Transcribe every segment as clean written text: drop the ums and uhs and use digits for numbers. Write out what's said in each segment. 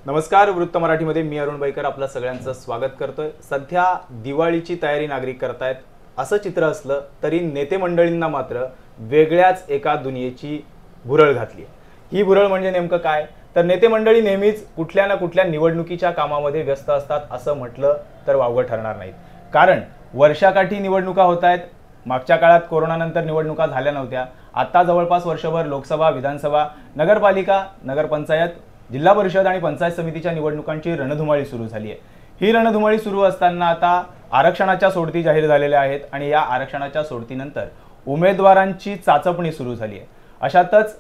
नमस्कार, वृत्त मराठीमध्ये मी अरुण बैकर आपलं सगळ्यांचं स्वागत करतोय। सध्या दिवाळीची तयारी नागरिक करतायत असं चित्र असलं तरी नेते मंडळींना मात्र वेगळ्याच एका दुनियेची भुरळ घातली आहे। ही भुरळ म्हणजे नेमकं काय तर नेते मंडळी नेहमीच कुठल्या ना कुठल्या निवडणुकीच्या कामामध्ये व्यस्त असतात असं म्हटलं तर वावगं ठरणार नाही। कारण वर्षाकाठी निवडणुका होत आहेत। मागच्या काळात कोरोनानंतर निवडणुका झाल्या नव्हत्या। आता जवळपास वर्षभर लोकसभा, विधानसभा, नगरपालिका, नगरपंचायत, जिल्हा परिषद आणि पंचायत समितीच्या निवडणुकांची रणधुमाळी सुरू झाली आहे। ही रणधुमाळी सुरू असताना आता आरक्षणाच्या सोडती जाहीर झालेल्या आहेत आणि या आरक्षणाच्या सोडतीनंतर उमेदवारांची चाचपणी सुरू झाली आहे। अशातच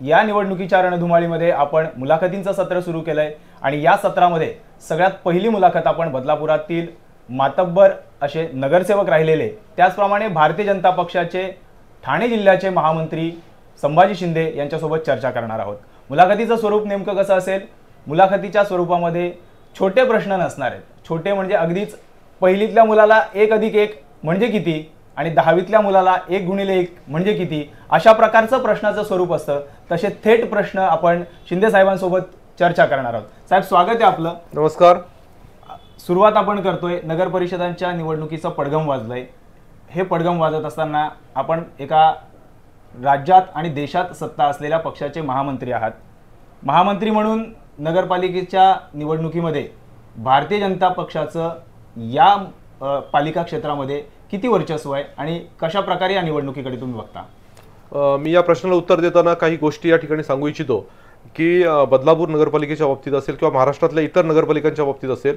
या निवडणुकीच्या रणधुमाळीमध्ये आपण मुलाखतींचं सत्र सुरू केलंय आणि या सत्रामध्ये सगळ्यात पहिली मुलाखत आपण बदलापुरातील मातब्बर असे नगरसेवक राहिलेले त्याचप्रमाणे भारतीय जनता पक्षाचे ठाणे जिल्ह्याचे महामंत्री संभाजी शिंदे यांच्यासोबत चर्चा करणार आहोत। मुलाखतीचं स्वरूप नेमकं कसं असेल? मुलाखतीच्या स्वरूपामध्ये छोटे प्रश्न नसणार आहेत। छोटे म्हणजे अगदीच पहिलीतल्या मुलाला 1 + 1 म्हणजे किती आणि 10वीतल्या मुलाला 1 × 1 म्हणजे किती अशा प्रकारचं प्रश्नाचं स्वरूप असतं। तसे थेट प्रश्न आपण शिंदे साहेबांसोबत चर्चा करणार आहोत। साहेब, स्वागत आहे आपलं। नमस्कार। सुरुवात आपण करतोय नगर परिषदांच्या निवडणुकीचं पडघम वाजलंय। हे पडघम वाजत असताना आपण एका राज्यात आणि देशात सत्ता असलेल्या पक्षाचे महामंत्री आहात। महामंत्री म्हणून नगरपालिकेच्या निवडणुकीमध्ये भारतीय जनता पक्षाचं या पालिका क्षेत्रामध्ये किती वर्चस्व आहे आणि कशा प्रकारे या निवडणुकीकडे तुम्ही बघता? मी या प्रश्नाला उत्तर देताना काही गोष्टी या ठिकाणी सांगू इच्छितो की बदलापूर नगरपालिकेच्या बाबतीत असेल किंवा महाराष्ट्रातल्या इतर नगरपालिकांच्या बाबतीत असेल,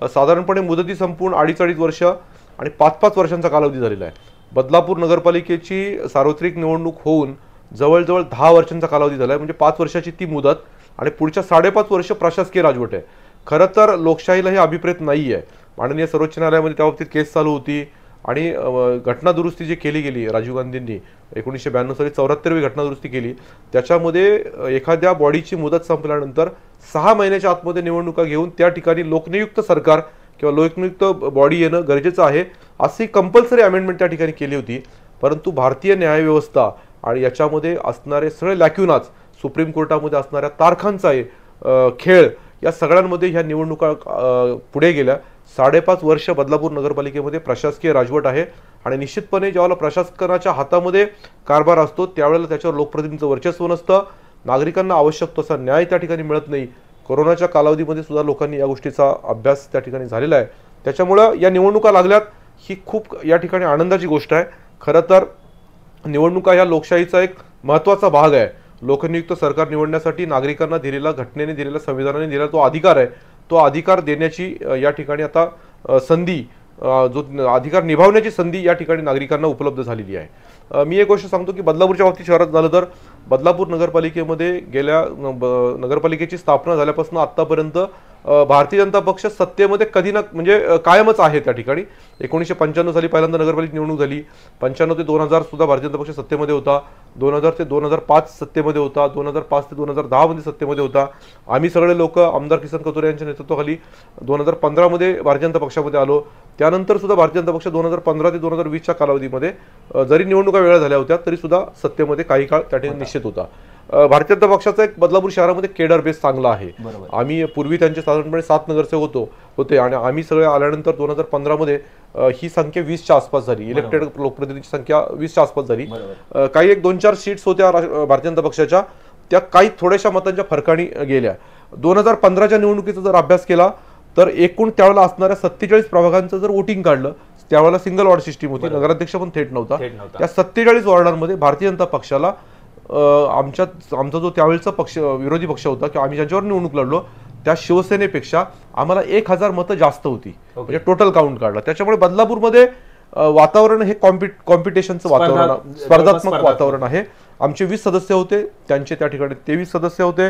साधारणपणे मुदती संपूर्ण 2.5 वर्ष आणि 5-5 वर्षांचा कालावधी झालेला आहे। बदलापूर नगरपालिकेची सार्वत्रिक निवडणूक होऊन जवळजवळ 10 वर्षांचा कालावधी झाला आहे। म्हणजे 5 वर्षाची ती मुदत आणि पुढच्या 5.5 वर्ष प्रशासकीय राजवट आहे। खरं तर लोकशाहीला हे अभिप्रेत नाही आहे। माननीय सर्वोच्च न्यायालयामध्ये त्या बाबतीत केस चालू होती आणि घटना दुरुस्ती जी केली गेली राजीव गांधींनी 1992 साली 74वी घटना दुरुस्ती केली, त्याच्यामध्ये एखाद्या बॉडीची मुदत संपल्यानंतर 6 महिन्याच्या आतमध्ये निवडणुका घेऊन त्या ठिकाणी लोकनियुक्त सरकार किंवा लोकनियुक्त बॉडी येणं गरजेचं आहे अशी कंपल्सरी अमेंडमेंट त्या ठिकाणी केली होती। परंतु भारतीय न्यायव्यवस्था आणि याच्यामध्ये असणारे सगळे लॅक्युनाज, सुप्रीम कोर्टामध्ये असणाऱ्या तारखांचा खेळ, या सगळ्यांमध्ये ह्या निवडणुका पुढे गेल्या। 5.5 वर्ष बदलापूर नगरपालिकेमध्ये प्रशासकीय राजवट आहे आणि निश्चितपणे ज्यावेळेला प्रशासनाच्या हातामध्ये कारभार असतो त्यावेळेला त्याच्यावर लोकप्रतिनिधींचं वर्चस्व नसतं, नागरिकांना आवश्यक तसा न्याय त्या ठिकाणी मिळत नाही। कोरोनाच्या कालावधीमध्ये सुद्धा लोकांनी या गोष्टीचा अभ्यास त्या ठिकाणी झालेला आहे। त्याच्यामुळं या निवडणुका लागल्यात ही खूप या ठिकाणी आनंदाची गोष्ट आहे। खरं तर निवडणुका ह्या लोकशाहीचा एक महत्त्वाचा भाग आहे। लोकनियुक्त सरकार निवडण्यासाठी नागरिकांना दिलेला, घटनेने दिलेला, संविधानाने दिलेला तो अधिकार आहे। तो अधिकार देण्याची या ठिकाणी आता संधी, जो अधिकार निभावण्याची संधी या ठिकाणी नागरिकांना उपलब्ध झालेली आहे। मी एक गोष्ट सांगतो की बदलापूरच्या बाबतीत शहरात झालं तर बदलापूर नगरपालिकेमध्ये गेल्या नगरपालिकेची स्थापना झाल्यापासून आत्तापर्यंत भारतीय जनता पक्ष सत्तेमध्ये कधी ना म्हणजे कायमच आहे त्या ठिकाणी। 1995 साली पहिल्यांदा नगरपालिका निवडणूक झाली, 95 ते 2000 सुद्धा भारतीय जनता पक्ष सत्तेमध्ये होता, 2000 ते 2005 सत्तेमध्ये होता, 2005 ते 2010 मध्ये सत्तेमध्ये होता। आम्ही सगळे लोक आमदार किसन कथोरे यांच्या नेतृत्वाखाली 2015 मध्ये भारतीय जनता पक्षामध्ये आलो। त्यानंतर सुद्धा भारतीय जनता पक्ष 2015 ते 2020च्या कालावधीमध्ये जरी निवडणुका वेळा झाल्या होत्या तरी सुद्धा सत्तेमध्ये काही काळ त्या ठिकाणी निश्चित होता। भारतीय जनता पक्षाचा एक बदलापूर शहरामध्ये केडर बेस चांगला आहे। आम्ही पूर्वी त्यांचे साधारणपणे 7 नगरसेवक होते आणि आम्ही सगळे आल्यानंतर 2015 मध्ये ही संख्या 20च्या आसपास झाली। इलेक्टेड लोकप्रतिनिधींची संख्या 20च्या आसपास झाली। काही 1-2-4 सीट्स होत्या भारतीय जनता पक्षाच्या, त्या काही थोड्याशा मतांच्या फरकाने गेल्या। 2015च्या निवडणुकीचा जर अभ्यास केला तर एकूण त्यावेळेला असणाऱ्या 47 प्रभागांचं जर वोटिंग काढलं, त्यावेळेला सिंगल वॉर्ड सिस्टीम होती, नगराध्यक्ष पण थेट नव्हता। त्या 47 वॉर्डांमध्ये भारतीय जनता पक्षाला आमचा जो त्यावेळेचा पक्ष विरोधी पक्ष होता किंवा आम्ही ज्यांच्यावर निवडणूक लढलो त्या शिवसेनेपेक्षा आम्हाला 1000 मतं जास्त होती, म्हणजे टोटल काउंट काढला। त्याच्यामुळे बदलापूरमध्ये वातावरण हे कॉम्पिटिशनचं वातावरण, स्पर्धात्मक वातावरण आहे। आमचे 20 सदस्य होते, त्यांचे त्या ठिकाणी 23 सदस्य होते,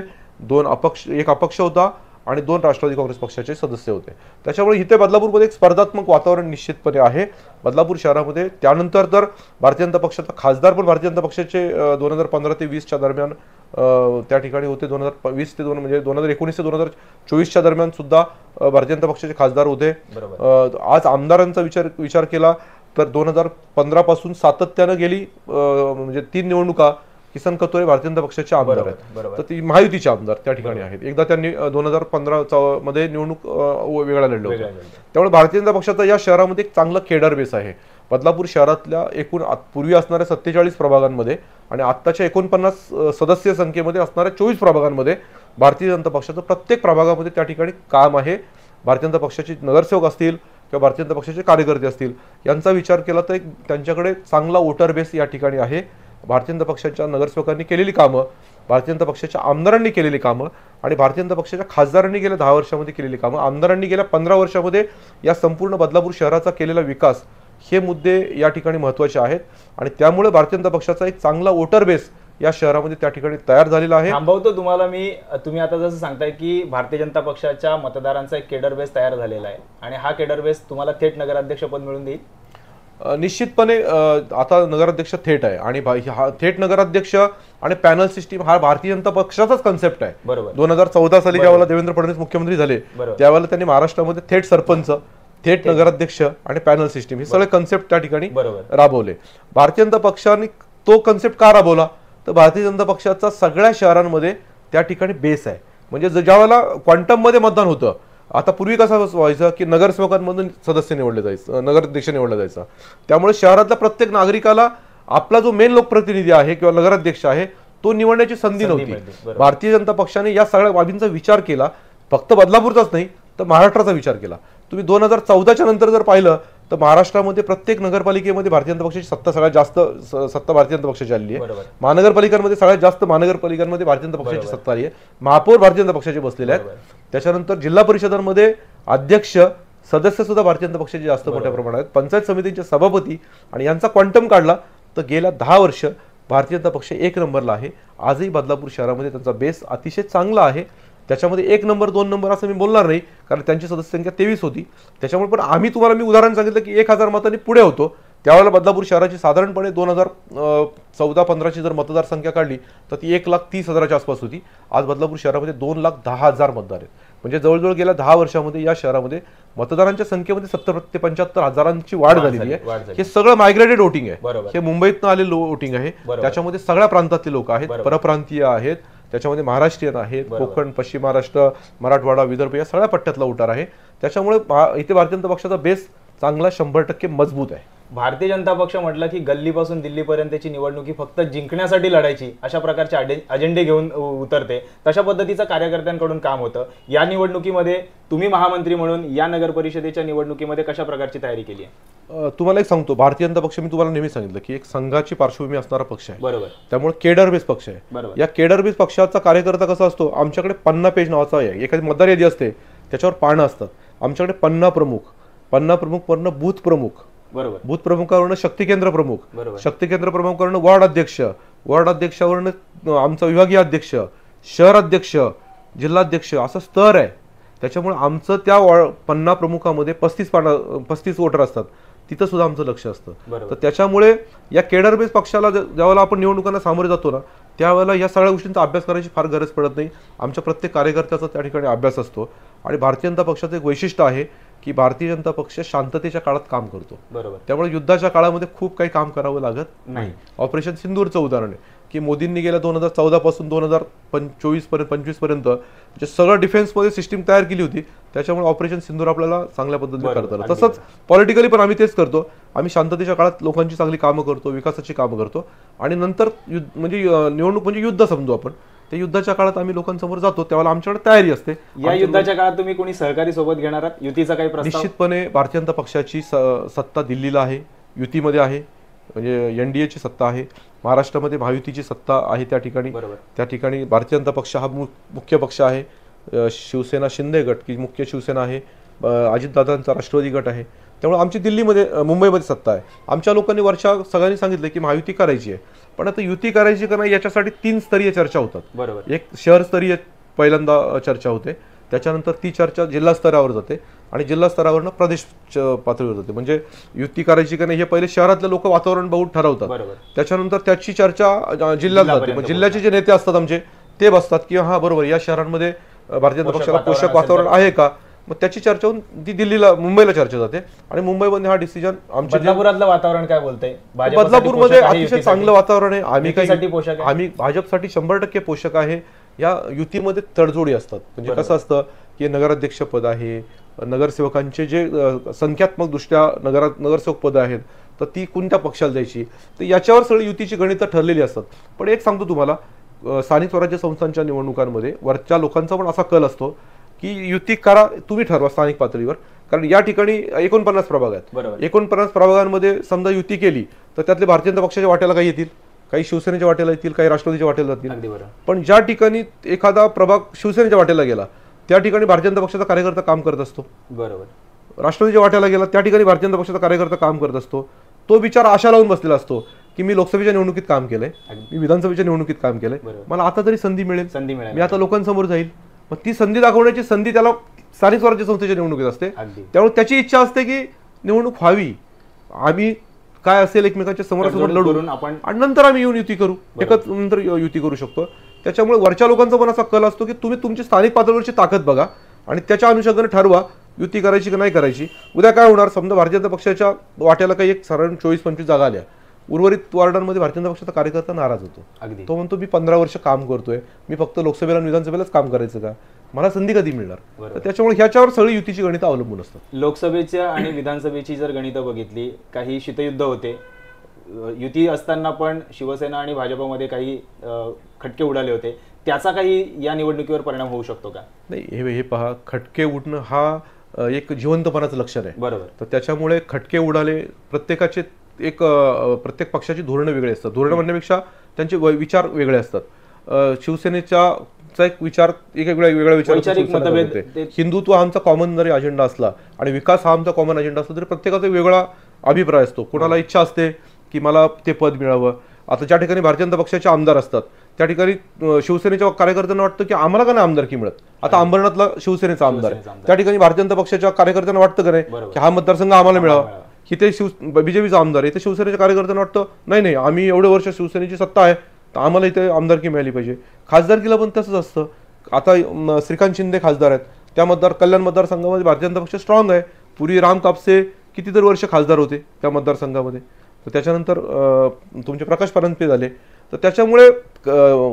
1 अपक्ष होता आणि 2 राष्ट्रवादी काँग्रेस पक्षाचे सदस्य होते। त्याच्यामुळे इथे बदलापूरमध्ये एक स्पर्धात्मक वातावरण निश्चितपणे आहे बदलापूर शहरामध्ये। त्यानंतर तर भारतीय जनता पक्षाचा खासदार पण भारतीय जनता पक्षाचे 2015 ते 20च्या दरम्यान त्या ठिकाणी होते। 2020 ते 2 म्हणजे 2019 ते 2024च्या दरम्यान सुद्धा भारतीय जनता पक्षाचे खासदार होते। आज आमदारांचा विचार केला तर 2015 पासून सातत्याने गेली म्हणजे 3 निवडणुका किसन कथोरे भारतीय जनता पक्षाचे आमदार बरोबर, आहेत, बरोबर. तर ती महायुतीचे आमदार त्या ठिकाणी आहेत. एकदा त्यांनी 2015 मध्ये निवडणूक वेगळा लढलं होतं. त्यामुळे भारतीय जनता पक्षाचा या शहरामध्ये एक चांगला केडर बेस आहे. बदलापूर शहरातल्या एकूण पूर्वी असणाऱ्या 47 प्रभागांमध्ये आणि आत्ताच्या 49 सदस्य संख्येमध्ये असणाऱ्या 24 प्रभागांमध्ये भारतीय जनता पक्षाचं प्रत्येक प्रभागामध्ये त्या ठिकाणी काम आहे. भारतीय जनता पक्षाचे नगरसेवक असतील किंवा भारतीय जनता पक्षाचे कार्यकर्ते असतील, यांचा विचार केला तर त्यांच्याकडे चांगला वोटर बेस या ठिकाणी आहे. भारतीय जनता पक्षाच्या नगरसेवकांनी केलेली कामं, भारतीय जनता पक्षाच्या आमदारांनी केलेली कामं आणि भारतीय जनता पक्षाच्या खासदारांनी गेल्या 10 वर्षामध्ये केलेली कामं, आमदारांनी गेल्या 15 वर्षामध्ये या संपूर्ण बदलापूर शहराचा केलेला विकास, हे मुद्दे या ठिकाणी महत्त्वाचे आहेत. आणि त्यामुळे भारतीय जनता पक्षाचा एक चांगला वोटर बेस या शहरामध्ये त्या ठिकाणी तयार झालेला आहे. थांबवतो तुम्हाला मी. तुम्ही आता जसं सांगताय की भारतीय जनता पक्षाच्या मतदारांचा एक केडर बेस तयार झालेला आहे आणि हा केडर बेस तुम्हाला थेट नगराध्यक्ष पद मिळून देईल. निश्चितपणे आता नगराध्यक्ष थेट आहे आणि हा थेट नगराध्यक्ष आणि पॅनल सिस्टीम हा भारतीय जनता पक्षाचाच कन्सेप्ट आहे. बरोबर. 2014 साली ज्यावेळेला देवेंद्र फडणवीस मुख्यमंत्री झाले त्यावेळेला त्यांनी महाराष्ट्रामध्ये थेट सरपंच, थेट नगराध्यक्ष आणि पॅनल सिस्टीम हे सगळे कन्सेप्ट त्या ठिकाणी राबवले. भारतीय जनता पक्षाने तो कन्सेप्ट का राबवला तर भारतीय जनता पक्षाचा सगळ्या शहरांमध्ये त्या ठिकाणी बेस आहे. म्हणजे ज्यावेळेला क्वांटम मध्ये मतदान होतं, आता पूर्वी कसं व्हायचं की नगरसेवकांमधून सदस्य निवडले जायचं, नगराध्यक्ष निवडला जायचा, त्यामुळे शहरातल्या प्रत्येक नागरिकाला आपला जो मेन लोकप्रतिनिधी आहे किंवा नगराध्यक्ष आहे तो निवडण्याची संधी नव्हती. भारतीय जनता पक्षाने या सगळ्या बाबींचा विचार केला, फक्त बदलापूरचाच नाही तर महाराष्ट्राचा विचार केला. तुम्ही 2014च्या नंतर जर पाहिलं तर महाराष्ट्रामध्ये प्रत्येक नगरपालिकेमध्ये भारतीय जनता पक्षाची सत्ता सगळ्यात जास्त सत्ता भारतीय जनता पक्षाची आली आहे. महानगरपालिकांमध्ये सगळ्यात जास्त महानगरपालिकांमध्ये भारतीय जनता पक्षाची सत्ता आली आहे. महापौर भारतीय जनता पक्षाचे बसलेले आहेत. त्याच्यानंतर जिल्हा परिषदांमध्ये अध्यक्ष, सदस्य सुद्धा भारतीय जनता पक्षाचे जास्त मोठ्या प्रमाणात आहेत. पंचायत समितीचे सभापती आणि यांचा क्वांटम काढला तर गेल्या 10 वर्ष भारतीय जनता पक्ष 1 नंबरला आहे. आजही बदलापूर शहरामध्ये त्यांचा बेस अतिशय चांगला आहे. त्याच्यामध्ये 1 नंबर 2 नंबर असं मी बोलणार नाही, कारण त्यांची सदस्य संख्या 23 होती. त्याच्यामुळे पण मी उदाहरण सांगितलं की 1000 मतांनी पुढे होतो. त्यावेळेला बदलापूर शहराची साधारणपणे 2014-15ची जर मतदारसंख्या काढली तर ती 1,30,000च्या आसपास होती. आज बदलापूर शहरामध्ये 2,10,000 मतदार आहेत. म्हणजे जवळजवळ गेल्या 10 वर्षामध्ये या शहरामध्ये मतदारांच्या संख्येमध्ये 70 ते 75 हजारांची वाढ झालेली आहे. हे सगळं मायग्रेटेड वोटिंग आहे. हे मुंबईतनं आलेलं वोटिंग आहे. त्याच्यामध्ये सगळ्या प्रांतातले लोक आहेत, परप्रांतीय आहेत, त्याच्यामध्ये महाराष्ट्रीयन आहेत, कोकण, पश्चिम महाराष्ट्र, मराठवाडा, विदर्भ या सगळ्या पट्ट्यातला उतार आहे. त्याच्यामुळे इथे भारतीय जनता पक्षाचा बेस चांगला 100% मजबूत आहे. भारतीय जनता पक्ष म्हटलं की गल्लीपासून दिल्लीपर्यंतची निवडणुकी फक्त जिंकण्यासाठी लढायची अशा प्रकारचे अजेंडे घेऊन उतरते. तशा पद्धतीचं कार्यकर्त्यांकडून काम होतं. या निवडणुकीमध्ये तुम्ही महामंत्री म्हणून या नगर परिषदेच्या निवडणुकीमध्ये कशा प्रकारची तयारी केली आहे? तुम्हाला एक सांगतो, भारतीय जनता पक्ष मी तुम्हाला नेहमी सांगितलं की एक संघाची पार्श्वभूमी असणारा पक्ष आहे. बरोबर. त्यामुळे केडर बेस पक्ष आहे. या केडर बेस पक्षाचा कार्यकर्ता कसा असतो, आमच्याकडे 50 पेज नावाचा आहे, एखादी मतदार यादी असते त्याच्यावर पानं असतात. आमच्याकडे 50 प्रमुख वरनं बूथ प्रमुख, बूथ प्रमुखावरनं शक्ती केंद्र प्रमुख, शक्ती केंद्र प्रमुखावरनं वार्ड अध्यक्षावरनं आमचा विभागीय अध्यक्ष, शहर अध्यक्ष, जिल्हाध्यक्ष असं स्तर आहे. त्याच्यामुळे आमचं त्या 50 प्रमुखामध्ये 35 वोटर असतात. तिथं सुद्धा आमचं लक्ष असतं. तर त्याच्यामुळे या केडर बेस पक्षाला ज्यावेळेला आपण निवडणुकांना सामोरे जातो ना त्यावेळेला या सगळ्या गोष्टींचा अभ्यास करायची फार गरज पडत नाही. आमच्या प्रत्येक कार्यकर्त्याचा त्या ठिकाणी अभ्यास असतो. आणि भारतीय जनता पक्षाचं एक वैशिष्ट्य आहे की भारतीय जनता पक्ष शांततेच्या काळात काम करतो. त्यामुळे युद्धाच्या काळामध्ये खूप काही काम करावं लागत नाही. ऑपरेशन सिंदूरचं उदाहरण आहे की मोदींनी गेल्या 2014 पासून 2025 पर्यंत जे सगळं डिफेन्समध्ये सिस्टीम तयार केली होती. त्याच्यामुळे ऑपरेशन सिंदूर आपल्याला चांगल्या पद्धतीने करता आलं. तसंच पॉलिटिकली पण आम्ही तेच करतो. आम्ही शांततेच्या काळात लोकांची चांगली कामं करतो, विकासाची कामं करतो आणि नंतर म्हणजे निवडणूक म्हणजे युद्ध समजू आपण, त्या युद्धाच्या काळात आम्ही लोकांसमोर जातो त्यावेळेला आमच्याकडे तयारी असते. या युद्धाच्या काळात तुम्ही कोणी सहकारी सोबत घेणार आहात? युतीचा काही प्रस्ताव? निश्चितपणे भारतीय जनता पक्षाची सत्ता दिल्लीला आहे, युतीमध्ये आहे, म्हणजे NDAची सत्ता आहे. महाराष्ट्रामध्ये महायुतीची सत्ता आहे. त्या ठिकाणी भारतीय जनता पक्ष हा मुख्य पक्ष आहे. शिवसेना शिंदे गट की मुख्य शिवसेना आहे, अजितदादांचा राष्ट्रवादी गट आहे. त्यामुळे आमची मुंबईमध्ये सत्ता आहे. आमच्या लोकांनी सगळ्यांनी सांगितलं की महायुती करायची आहे. पण आता युती करायची का नाही याच्यासाठी 3 स्तरीय चर्चा होतात. एक शहर स्तरीय पहिल्यांदा चर्चा होते, त्याच्यानंतर ती चर्चा जिल्हा स्तरावर जाते आणि जिल्हा स्तरावरनं प्रदेश पातळीवर जाते. म्हणजे युती करायची का नाही हे पहिले शहरातले लोक वातावरण बघून ठरवतात. त्याच्यानंतर त्याची चर्चा जिल्ह्यात जाते. जिल्ह्याचे जे नेते असतात आमचे ते बसतात की हा बरोबर या शहरांमध्ये भारतीय जनता पक्षाला पोषक वातावरण आहे का, मग त्याची चर्चा होऊन ती दिल्लीला मुंबईला चर्चा जाते आणि मुंबईमध्ये हा डिसिजन आमच्या बदलापुरातलं वातावरण काय बोलतंय? बदलापूरमध्ये अतिशय चांगलं वातावरण आहे. पोषक आहे. आम्ही भाजपसाठी 100% पोषक आहे. या युतीमध्ये तडजोडी असतात. म्हणजे कसं असतं की नगराध्यक्ष पद आहे, नगरसेवकांचे जे संख्यात्मक दृष्ट्या नगरसेवक पद आहेत, तर ती कोणत्या पक्षाला द्यायची, तर याच्यावर सगळी युतीची गणितं ठरलेली असतात. पण एक सांगतो तुम्हाला, स्थानिक स्वराज्य संस्थांच्या निवडणुकांमध्ये वरच्या लोकांचा पण असा कल असतो की युती करा, तुम्ही ठरवा स्थानिक पातळीवर. कारण या ठिकाणी 49 प्रभाग आहेत. 49 प्रभागांमध्ये समजा युती केली तर त्यातले भारतीय जनता पक्षाच्या वाट्याला काही येतील, काही शिवसेनेच्या वाट्याला येतील, काही राष्ट्रवादीच्या वाट्याला जातील. पण ज्या ठिकाणी एखादा प्रभाग शिवसेनेच्या वाट्याला गेला त्या ठिकाणी भारतीय जनता पक्षाचा कार्यकर्ता काम करत असतो. बरोबर. राष्ट्रवादीच्या वाट्याला गेला त्या ठिकाणी भारतीय जनता पक्षाचा कार्यकर्ता काम करत असतो. तो विचार आशा लावून बसलेला असतो की मी लोकसभेच्या निवडणुकीत काम केलंय, मी विधानसभेच्या निवडणुकीत काम केलंय, मला आता तरी संधी मिळेल, मी आता लोकांसमोर जाईल. मग ती संधी दाखवण्याची संधी त्याला स्थानिक स्वराज्य संस्थेच्या निवडणुकीत असते. त्यामुळे त्याची इच्छा असते की निवडणूक व्हावी, आम्ही काय असेल एकमेकांच्या समोरासमोर लढू आणि नंतर आम्ही येऊन युती करू, एकच नंतर युती करू शकतो. त्याच्यामुळे वरच्या लोकांचा पण असा कल असतो की तुम्ही तुमची स्थानिक पातळीवरची ताकद बघा आणि त्याच्या अनुषंगाने ठरवा युती करायची की नाही करायची. उद्या काय होणार, समजा भारतीय जनता पक्षाच्या वाट्याला काही एक साधारण 24-25 जागा आल्या, उर्वरित वॉर्डांमध्ये भारतीय जनता पक्षाचा कार्यकर्ता नाराज होतो. तो म्हणतो मी 15 वर्ष काम करतोय, मी फक्त लोकसभेला आणि विधानसभेलाच काम करायचं का, मला संधी कधी मिळणार. तर त्याच्यामुळे ह्याच्यावर सगळी युतीची गणितं अवलंबून असतात. लोकसभेच्या आणि विधानसभेची जर गणितं बघितली, काही शीतयुद्ध होते, युती असताना पण शिवसेना आणि भाजपमध्ये काही खटके उडाले होते, त्याचा काही या निवडणुकीवर परिणाम होऊ शकतो का? नाही, हे पहा, खटके उडणं हा एक जिवंतपणाचं लक्षण आहे. बरोबर. तर त्याच्यामुळे खटके उडाले, प्रत्येकाचे प्रत्येक पक्षाची धोरणं वेगळी असतात. धोरणं म्हणण्यापेक्षा त्यांचे विचार वेगळे असतात. शिवसेनेचा एक विचार वेगळा विचार, हिंदुत्व हा आमचा कॉमन जरी अजेंडा असला आणि विकास हा आमचा कॉमन अजेंडा असला तरी प्रत्येकाचा वेगळा अभिप्राय असतो. कोणाला इच्छा असते की मला ते पद मिळावं. आता ज्या ठिकाणी भारतीय जनता पक्षाचे आमदार असतात त्या ठिकाणी शिवसेनेच्या कार्यकर्त्यांना वाटतं की आम्हाला का नाही आमदारकी मिळत. आता अंबरनाथला शिवसेनेचा आमदार आहे, त्या ठिकाणी भारतीय जनता पक्षाच्या कार्यकर्त्यांना वाटतं का नाही की हा मतदारसंघ आम्हाला मिळावा. इथे बीजेपीचा आमदार आहे, इथे शिवसेनेच्या कार्यकर्त्यांना वाटतं नाही आम्ही एवढे वर्ष शिवसेनेची सत्ता आहे तर आम्हाला इथे आमदारकी मिळाली पाहिजे. खासदारकीला पण तसंच असतं. आता श्रीकांत शिंदे खासदार आहेत, त्या कल्याण मतदारसंघामध्ये भारतीय जनता पक्ष स्ट्रॉंग आहे. पूर्वी राम कापसे कितीतरी वर्ष खासदार होते त्या मतदारसंघामध्ये, तर त्याच्यानंतर तुमचे प्रकाश परंतपे झाले. तर त्याच्यामुळे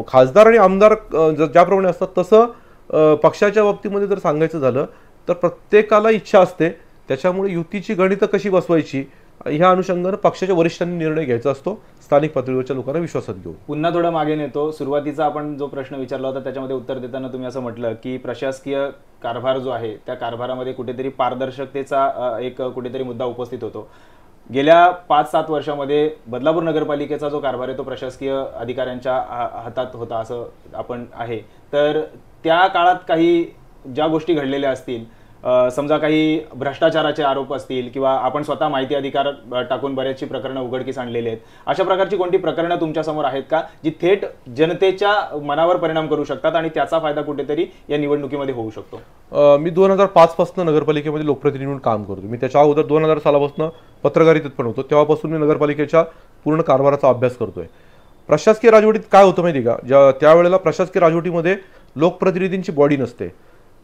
खासदार आणि आमदार ज्याप्रमाणे असतात तसं पक्षाच्या बाबतीमध्ये जर सांगायचं झालं तर प्रत्येकाला इच्छा असते. त्याच्यामुळे युतीची गणितं कशी बसवायची ह्या अनुषंगाने पक्षाच्या वरिष्ठांनी निर्णय घ्यायचा असतो, स्थानिक पातळीवरच्या लोकांना विश्वासात घेऊन. पुन्हा थोडं मागे नेतो. सुरुवातीचा आपण जो प्रश्न विचारला होता त्याच्यामध्ये उत्तर देताना तुम्ही असं म्हटलं की प्रशासकीय कारभार जो आहे त्या कारभारामध्ये कुठेतरी पारदर्शकतेचा एक कुठेतरी मुद्दा उपस्थित होतो. गेल्या 5-7 वर्षामध्ये बदलापूर नगरपालिकेचा जो कारभार आहे तो प्रशासकीय अधिकाऱ्यांच्या हातात होता असं आपण आहे. तर त्या काळात काही ज्या गोष्टी घडलेल्या असतील, समजा काही भ्रष्टाचाराचे आरोप असतील किंवा आपण स्वतः माहिती अधिकार टाकून बऱ्याचशी प्रकरणं उघडकीस आणलेली आहेत, अशा प्रकारची कोणती प्रकरणं तुमच्यासमोर आहेत का जी थेट जनतेच्या मनावर परिणाम करू शकतात आणि त्याचा फायदा कुठेतरी या निवडणुकीमध्ये होऊ शकतो? मी 2005 पासून नगरपालिकेमध्ये लोकप्रतिनिधी म्हणून काम करतो. मी त्याच्या अगोदर 2000 सालापासून पत्रकारितेत पण होतो. तेव्हापासून मी नगरपालिकेच्या पूर्ण कारभाराचा अभ्यास करतोय. प्रशासकीय राजवटीत काय होतं माहिती का, त्यावेळेला प्रशासकीय राजवटीमध्ये लोकप्रतिनिधींची बॉडी नसते.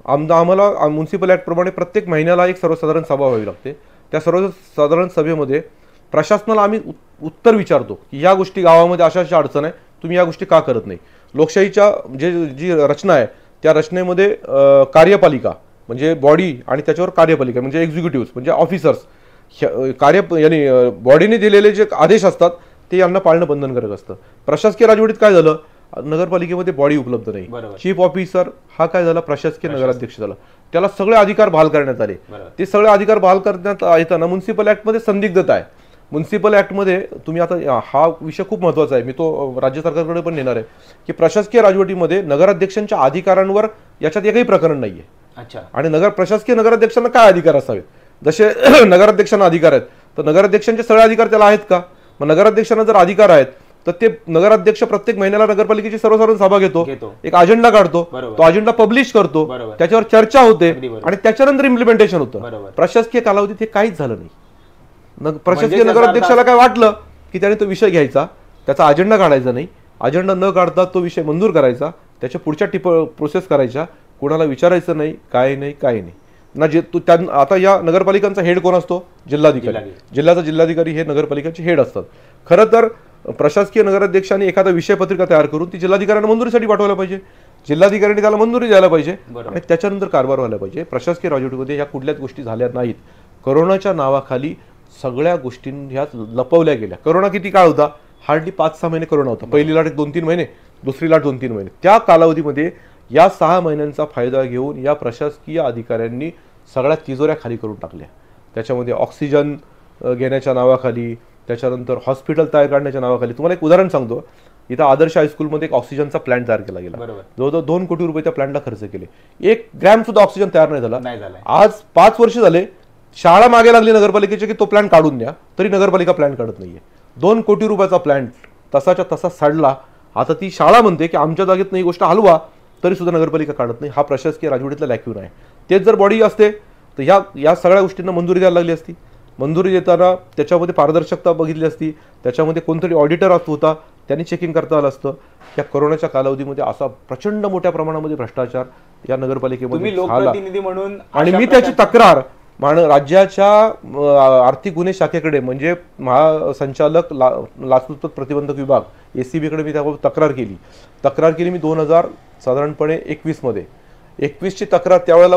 आम्हाला म्युन्सिपल ॲक्ट प्रमाणे प्रत्येक महिन्याला एक सर्वसाधारण सभा व्हावी लागते. त्या सर्वसाधारण सभेमध्ये प्रशासनाला आम्ही उत्तर विचारतो की या गोष्टी गावामध्ये अशा अडचण आहे, तुम्ही या गोष्टी का करत नाही. लोकशाहीच्या जी रचना आहे त्या रचनेमध्ये कार्यपालिका म्हणजे बॉडी आणि त्याच्यावर कार्यपालिका म्हणजे एक्झिक्युटिव्ह म्हणजे ऑफिसर्स बॉडीने दिलेले जे आदेश असतात ते यांना पाळणं बंधनकारक असतं. प्रशासकीय राजवटीत काय झालं, नगरपालिकेमध्ये बॉडी उपलब्ध नाही. चीफ ऑफिसर हा काय झाला, प्रशासकीय नगराध्यक्ष झाला. त्याला सगळे अधिकार बहाल करण्यात आले. ते सगळे अधिकार बहाल करण्यात येताना म्युन्सिपल ऍक्टमध्ये संदिग्धता आहे. म्युन्सिपल ऍक्टमध्ये तुम्ही आता हा विषय खूप महत्त्वाचा आहे, मी तो राज्य सरकारकडे पण नेणार आहे की प्रशासकीय राजवटीमध्ये नगराध्यक्षांच्या अधिकारांवर याच्यात एकही प्रकरण नाहीये. आणि प्रशासकीय नगराध्यक्षांना काय अधिकार असावेत, जसे नगराध्यक्षांना अधिकार आहेत तर नगराध्यक्षांचे सगळे अधिकार त्याला आहेत का. मग नगराध्यक्षांना जर अधिकार आहेत तर ते नगराध्यक्ष प्रत्येक महिन्याला नगरपालिकेची सर्वसाधारण सभा घेतो, एक अजेंडा काढतो, तो अजेंडा पब्लिश करतो, त्याच्यावर चर्चा होते आणि त्याच्यानंतर इम्प्लिमेंटेशन होतं. प्रशासकीय कालावधीत हे काहीच झालं नाही. प्रशासकीय नगराध्यक्षाला काय वाटलं की त्याने तो विषय घ्यायचा, त्याचा अजेंडा काढायचा नाही, अजेंडा न काढता तो विषय मंजूर करायचा, त्याच्या पुढच्या प्रोसेस करायच्या, कोणाला विचारायचं नाही, काय नाही. ना जे तू त्या आता या नगरपालिकांचा हेड कोण असतो? जिल्हाधिकारी. जिल्ह्याचा जिल्हाधिकारी हे नगरपालिकांचे हेड असतात. खरं तर प्रशासकीय नगराध्यक्षांनी एखादा विषय पत्रिका तयार करून ती जिल्हाधिकाऱ्यांना मंजुरीसाठी पाठवायला पाहिजे. जिल्हाधिकाऱ्यांनी त्याला मंजुरी द्यायला पाहिजे आणि त्याच्यानंतर कारभार व्हायला पाहिजे. प्रशासकीय राजवटीमध्ये या कुठल्याच गोष्टी झाल्या नाहीत. करोनाच्या नावाखाली सगळ्या गोष्टी ह्या लपवल्या गेल्या. करोना किती काळ होता? हार्डली 5-6 महिने करोना होता. पहिली लाट 2-3 महिने, दुसरी लाट 2-3 महिने. त्या कालावधीमध्ये या 6 महिन्यांचा फायदा घेऊन या प्रशासकीय अधिकाऱ्यांनी सगळ्या तिजोऱ्या खाली करून टाकल्या. त्याच्यामध्ये ऑक्सिजन घेण्याच्या नावाखाली, त्याच्यानंतर हॉस्पिटल तयार करण्याच्या नावाखाली. तुम्हाला एक उदाहरण सांगतो. इथं आदर्श हायस्कूलमध्ये एक ऑक्सिजनचा प्लांट तयार केला गेला. जवळजवळ 2 कोटी रुपये त्या प्लांटला खर्च केले. 1 ग्रॅम सुद्धा ऑक्सिजन तयार नाही झाला. आज 5 वर्ष झाले शाळा मागे लागली नगरपालिकेची की तो प्लांट काढून द्या, तरी नगरपालिका प्लांट काढत नाहीये. 2 कोटी रुपयाचा प्लांट तसाच्या तसा सडला. आता ती शाळा म्हणते की आमच्या जागेत नाही गोष्ट हलवा, तरी सुद्धा नगरपालिका काढत नाही. हा प्रशासकीय राजवटीतला लॅक्यून आहे. तेच जर बॉडी असते तर या सगळ्या गोष्टींना मंजुरी द्यायला लागली असती. मंजुरी देताना त्याच्यामध्ये पारदर्शकता बघितली असती. त्याच्यामध्ये कोणतरी ऑडिटर होता, त्यांनी चेकिंग करता आलं असतं. या कोरोनाच्या कालावधीमध्ये असा प्रचंड मोठ्या प्रमाणामध्ये भ्रष्टाचार या नगरपालिकेमध्ये लोकप्रतिनिधी म्हणून आणि मी त्याची तक्रार राज्याच्या आर्थिक गुन्हे शाखेकडे म्हणजे महासंचालक लाचलुचपत प्रतिबंधक विभाग ACB कडे मी त्याबाबत तक्रार केली मी 2000 साधारणपणे 21 मध्ये. 21 ची तक्रार त्यावेळेला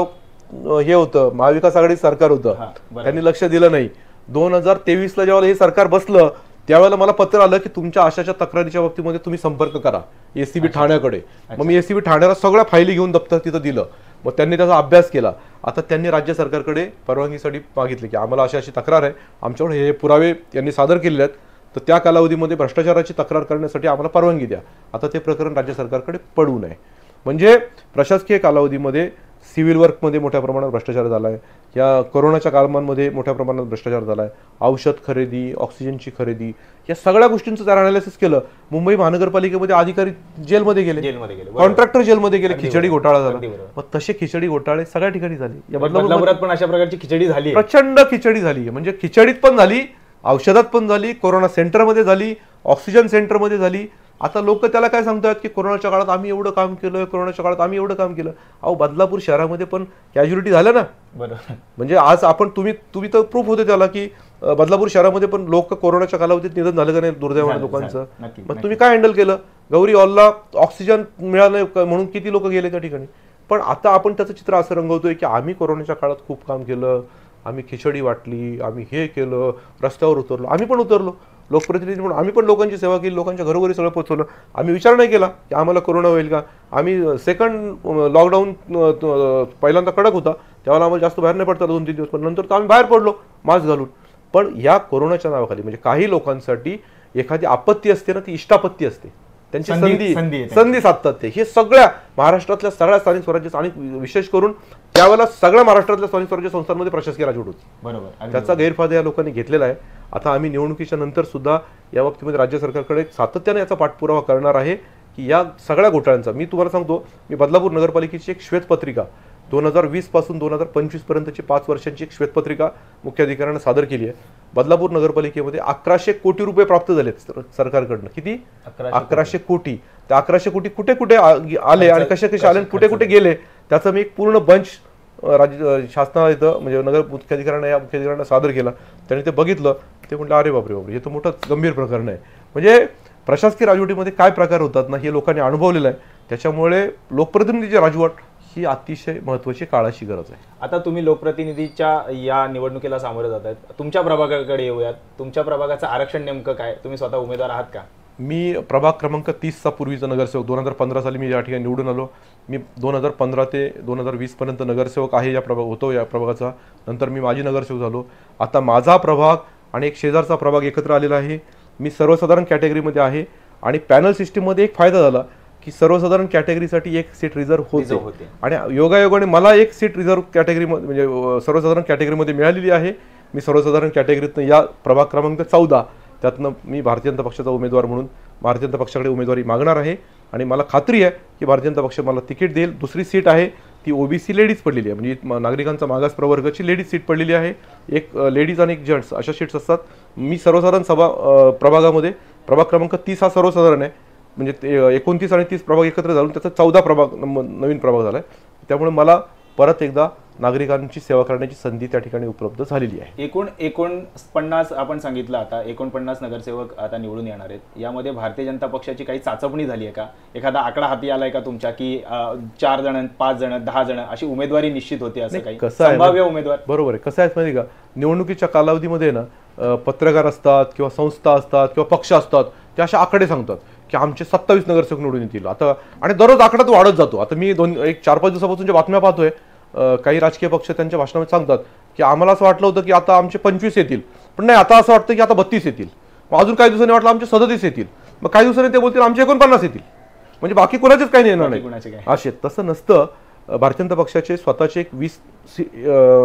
हे होतं, महाविकास आघाडी सरकार होतं, त्यांनी लक्ष दिलं नाही. 2023ला जेव्हा हे सरकार बसलं त्यावेळेला मला पत्र आलं की तुमच्या अशाच्या तक्रारीच्या बाबतीमध्ये तुम्ही संपर्क करा ACB ठाण्याकडे. मग मी ACB ठाण्याला सगळ्या फायली घेऊन दप्तर तिथं दिलं. मग त्यांनी त्याचा अभ्यास केला. आता त्यांनी राज्य सरकारकडे परवानगीसाठी मागितले की आम्हाला अशी तक्रार आहे, आमच्याकडे हे पुरावे यांनी सादर केलेले आहेत, तर त्या कालावधीमध्ये भ्रष्टाचाराची तक्रार करण्यासाठी आम्हाला परवानगी द्या. आता ते प्रकरण राज्य सरकारकडे पडू नये. म्हणजे प्रशासकीय कालावधीमध्ये सिव्हिल वर्कमध्ये मोठ्या प्रमाणात भ्रष्टाचार झाला आहे. या कोरोनाच्या काळामध्ये मोठ्या प्रमाणात भ्रष्टाचार झाला आहे. औषध खरेदी, ऑक्सिजनची खरेदी, या सगळ्या गोष्टींचं जर अनालिसिस केलं, मुंबई महानगरपालिकेमध्ये अधिकारी जेलमध्ये गेले, कॉन्ट्रॅक्टर जेलमध्ये गेले, खिचडी घोटाळा झाला. मग तसे खिचडी घोटाळे सगळ्या ठिकाणी झाले. या बदलापुरात पण अशा प्रकारची खिचडी झाली, प्रचंड खिचडी झाली. म्हणजे खिचडीत पण झाली, औषधात पण झाली, कोरोना सेंटरमध्ये झाली, ऑक्सिजन सेंटरमध्ये झाली. आता लोक त्याला काय सांगतात की कोरोनाच्या काळात आम्ही एवढं काम केलं, कोरोनाच्या काळात आम्ही एवढं काम केलं. अहो, बदलापूर शहरामध्ये पण कॅज्युअलिटी झाल्या ना. बरोबर. म्हणजे आज आपण तुम्ही तर प्रूफ होते त्याला की बदलापूर शहरामध्ये पण लोक कोरोनाच्या कालावधीत निधन झालं का नाही दुर्दैवाने लोकांचं. मग तुम्ही काय हँडल केलं? गौरी हॉलला ऑक्सिजन मिळालं म्हणून किती लोक गेले त्या ठिकाणी. पण आता आपण त्याचं चित्र असं रंगवतोय की आम्ही कोरोनाच्या काळात खूप काम केलं, आम्ही खिचडी वाटली, आम्ही हे केलं, रस्त्यावर उतरलो. आम्ही पण उतरलो लोकप्रतिनिधी म्हणून, आम्ही पण लोकांची सेवा केली, लोकांच्या घरोघरी सगळं पोहोचवलं. आम्ही विचार नाही केला की आम्हाला कोरोना होईल का. आम्ही सेकंड लॉकडाऊन पहिल्यांदा कडक होता त्यावेळेला आम्हाला जास्त बाहेर नाही पडता 2-3 दिवस, पण नंतर तर आम्ही बाहेर पडलो मास्क घालून. पण या कोरोनाच्या नावाखाली म्हणजे काही लोकांसाठी एखादी आपत्ती असते ना, ती इष्टापत्ती असते, त्यांची संधी साधतात ते. हे सगळ्या महाराष्ट्रातल्या सगळ्या स्थानिक स्वराज्य आणि विशेष करून त्यावेळेला सगळ्या महाराष्ट्रातल्या स्थानिक स्वराज्य संस्थांमध्ये प्रशासकीय राजवट होती. बरोबर. त्याचा गैरफायदा या लोकांनी घेतलेला आहे. आता आम्ही निवडणुकीच्या नंतर सुद्धा या बाबतीमध्ये राज्य सरकारकडे सातत्याने याचा पाठपुरावा करणार आहे की या सगळ्या घोटाळ्यांचा. मी तुम्हाला सांगतो, मी बदलापूर नगरपालिकेची एक श्वेतपत्रिका 2020 पासून 2025 पर्यंतची 5 वर्षांची एक श्वेतपत्रिका मुख्याधिकाऱ्यांना सादर केली आहे. बदलापूर नगरपालिकेमध्ये 1100 कोटी रुपये प्राप्त झालेत सरकारकडनं. किती? 1100 कोटी. त्या 1100 कोटी कुठे कुठे आले आणि कसे कसे आले, कुठे कुठे गेले, त्याचं मी एक पूर्ण बंच राज्य शासनाला इथं म्हणजे नगर मुख्याधिकाऱ्यांना सादर केला. त्यांनी ते बघितलं, ते म्हटलं अरे बापरे बापरे, हे तर मोठं गंभीर प्रकरण आहे. म्हणजे प्रशासकीय राजवटीमध्ये काय प्रकार होतात ना, हे लोकांनी अनुभवलेलं आहे. त्याच्यामुळे लोकप्रतिनिधीची राजवट ही अतिशय महत्त्वाची काळाची गरज आहे. आता तुम्ही लोकप्रतिनिधीच्या या निवडणुकीला सामोरे जात आहेत. तुमच्या प्रभागाकडे येऊयात. तुमच्या प्रभागाचं आरक्षण नेमकं काय? तुम्ही स्वतः उमेदवार आहात का? मी प्रभाग क्रमांक 30चा पूर्वीचा नगरसेवक. 2015 साली मी या ठिकाणी निवडून आलो. मी 2015 ते 2020 पर्यंत नगरसेवक आहे या प्रभागाचा. नंतर मी माजी नगरसेवक झालो. आता माझा प्रभाग आणि एक शेजारचा प्रभाग एकत्र आलेला आहे. मी सर्वसाधारण कॅटेगरीमध्ये आहे आणि पॅनल सिस्टीममध्ये एक फायदा झाला की सर्वसाधारण कॅटेगरीसाठी एक सीट रिझर्व्ह होते आणि योगायोगाने मला एक सीट रिझर्व्ह कॅटेगरीमध्ये म्हणजे सर्वसाधारण कॅटेगरीमध्ये मिळालेली आहे. मी सर्वसाधारण कॅटेगरीतनं या प्रभाग क्रमांक 14 त्यातनं मी भारतीय जनता पक्षाचा उमेदवार म्हणून भारतीय जनता पक्षाकडे उमेदवारी मागणार आहे आणि मला खात्री आहे की भारतीय जनता पक्ष मला तिकीट देईल. दुसरी सीट आहे ती OBC लेडीज पडलेली आहे, म्हणजे नागरिकांचा मागास प्रवर्गाची लेडीज सीट पडलेली आहे. एक लेडीज आणि एक जेंट्स अशा सीट्स असतात. मी सर्वसाधारण प्रभागामध्ये प्रभाग क्रमांक 30 हा सर्वसाधारण आहे, म्हणजे 29 आणि 30 प्रभाग एकत्र झाले त्याचा 14 प्रभाग नवीन प्रभाग झाला आहे. त्यामुळे मला परत एकदा नागरिकांची सेवा करण्याची संधी त्या ठिकाणी उपलब्ध झालेली आहे. एकूण 49 आपण सांगितलं, आता 49 नगरसेवक आता निवडून येणार आहेत. यामध्ये भारतीय जनता पक्षाची काही चाचपणी झाली आहे का? एखादा आकडा हाती आलाय का तुमच्या, की 4 जण, 5 जण, 10 जण अशी उमेदवारी निश्चित होते, असं काही संभाव्य उमेदवार? बरोबर आहे. कसं आहे माहिती का, निवडणुकीच्या कालावधीमध्ये ना पत्रकार असतात किंवा संस्था असतात किंवा पक्ष असतात, ते असे आकडे सांगतात की आमचे 27 नगरसेवक निवडून येतील आता, आणि दररोज आकडा तो वाढत जातो. आता मी 4-5 दिवसापासून ज्या बातम्या पाहतोय, काही राजकीय पक्ष त्यांच्या भाषणामध्ये सांगतात की आम्हाला असं वाटलं होतं की आता आमचे 25 येतील, पण नाही, आता असं वाटतं की आता 32 येतील. मग अजून काही दिवसांनी वाटलं आमचे 37 येतील, मग काही दिवसांनी ते बोलतील आमचे 49 येतील. म्हणजे बाकी कोणाचेच काही येणार नाही असे. तसं नसतं. भारतीय जनता पक्षाचे स्वतःचे 20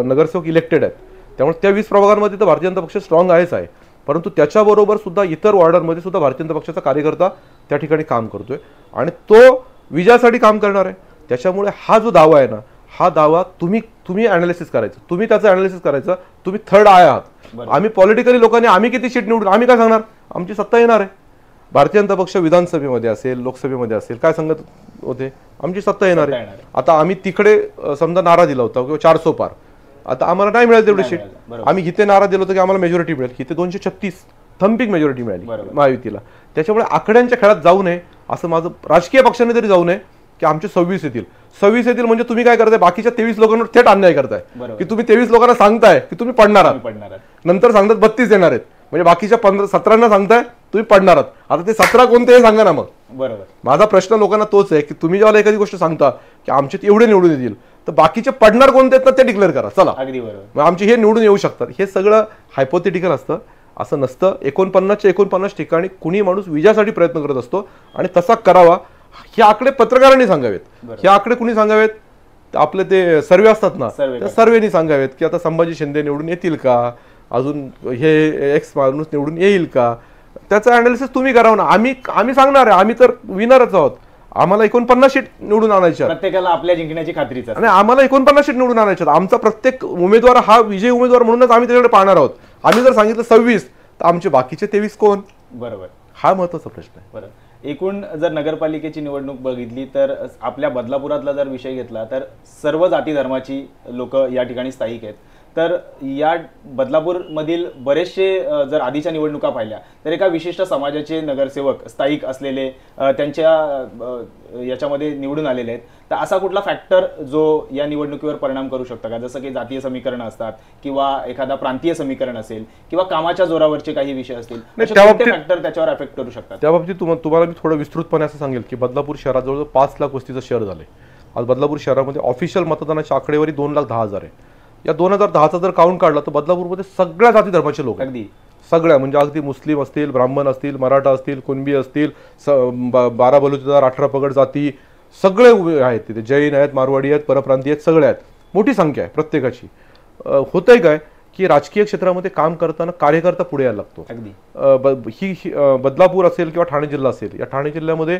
नगरसेवक इलेक्टेड आहेत, त्यामुळे त्या 20 प्रभागांमध्ये तर भारतीय जनता पक्ष स्ट्रॉंग आहे. परंतु त्याच्याबरोबर सुद्धा इतर वॉर्डांमध्ये सुद्धा भारतीय जनता पक्षाचा कार्यकर्ता त्या ठिकाणी काम करतोय आणि तो विजयासाठी काम करणार आहे. त्याच्यामुळे हा जो दावा आहे ना, हा दावा तुम्ही अनालिसिस करायचं, तुम्ही त्याचं अनालिसिस करायचं. तुम्ही थर्ड आहात. आम्ही पॉलिटिकली लोकांनी आम्ही किती सीट निवडून आम्ही काय सांगणार, आमची सत्ता येणार आहे. भारतीय जनता पक्ष विधानसभेमध्ये असेल, लोकसभेमध्ये असेल, काय सांगत होते, आमची सत्ता येणार आहे. आता आम्ही तिकडे समजा नारा दिला होता किंवा 400 पार, आता आम्हाला नाही मिळाली तेवढी सीट. आम्ही इथे नारा दिला होता की आम्हाला मेजॉरिटी मिळेल, इथे 236 थंपिक मेजॉरिटी मिळाली महायुतीला. त्याच्यामुळे आकड्यांच्या खेळात जाऊ नये, असं माझं. राजकीय पक्षाने तरी जाऊ नये की आमचे 26 येतील म्हणजे तुम्ही काय करताय, बाकीच्या 23 लोकांवर थेट अन्याय करताय की तुम्ही 23 लोकांना सांगताय की तुम्ही पडणार आहात, नंतर सांगतात 32 येणार आहेत, म्हणजे बाकीच्या 17 सांगताय तुम्ही पडणार आहात. आता ते 17 कोणते हे सांगा ना. मग बरोबर, माझा प्रश्न लोकांना तोच आहे की तुम्ही जेव्हा एखादी गोष्ट सांगता की आमचे एवढे निवडून येतील, तर बाकीचे पडणार कोणते आहेत ना ते डिक्लेअर करा. चला, अगदी बरोबर, आमचे हे निवडून येऊ शकतात. हे सगळं हायपोथेटिकल असतं, असं नसतं. 49 ठिकाणी कुणी माणूस विजयासाठी प्रयत्न करत असतो आणि तसा करावा. हे आकडे पत्रकारांनी सांगावेत, हे आकडे कुणी सांगावेत, आपले ते सर्वे असतात ना, त्या सर्वेनी सांगावेत की आता संभाजी शिंदे निवडून येतील का, अजून हे एक्स माणूस निवडून येईल का. त्याचं अनालिसिस तुम्ही करावं ना. आम्ही सांगणार आहे, आम्ही तर विनरच आहोत. आम्हाला 49 सीट निवडून आणायच्या, प्रत्येकाला आपल्या जिंकण्याची खात्रीच आहे आणि आम्हाला 49 सीट निवडून आणायच्या. आमचा प्रत्येक उमेदवार हा विजयी उमेदवार म्हणूनच आम्ही त्याच्याकडे पाहणार आहोत. आम्ही जर सांगितलं 26, तर आमचे बाकीचे 23 कोण? बरोबर, हा महत्वाचा प्रश्न आहे. बरोबर. एकूण जर नगरपालिकेची निवडणूक बघितली तर आपल्या बदलापुरातला जर विषय घेतला तर सर्व जाती धर्माची लोक या ठिकाणी स्थायिक आहेत. तर या बदलापूरमधील बरेचसे जर आधीच्या निवडणुका पाहिल्या तर एका विशिष्ट समाजाचे नगरसेवक स्थायिक असलेले त्यांच्या याच्यामध्ये निवडून आलेले आहेत. तर असा कुठला फॅक्टर जो या निवडणुकीवर परिणाम करू शकतो का, जसं की जातीय समीकरण असतात किंवा एखादा प्रांतीय समीकरण असेल किंवा कामाच्या जोरावरचे काही विषय असतील, फॅक्टर त्याच्यावर अफेक्ट करू शकतात? त्या बाबतीत तुम्हाला मी थोडं विस्तृतपणे असं सांगेल की बदलापूर शहरात जवळजवळ 5 लाख वस्तीचं शहर झाले. आज बदलापूर शहरामध्ये ऑफिशियल मतदानाची आकडेवारी 2,10,000 आहे. या 2010चा जर काउंट काढला तर बदलापूरमध्ये सगळ्या जाती धर्माचे लोक, अगदी सगळ्या, म्हणजे अगदी मुस्लिम असतील, ब्राह्मण असतील, मराठा असतील, कुणबी असतील, 12 बलुतेदार, 18 पगड जाती, सगळे उभे आहेत तिथे. जैन आहेत, मारवाडी आहेत, परप्रांतीय आहेत, सगळे आहेत. मोठी संख्या आहे प्रत्येकाची. होतंय काय की राजकीय क्षेत्रामध्ये काम करताना कार्यकर्ता पुढे यायला लागतो. अगदी ही बदलापूर असेल किंवा ठाणे जिल्हा असेल, या ठाणे जिल्ह्यामध्ये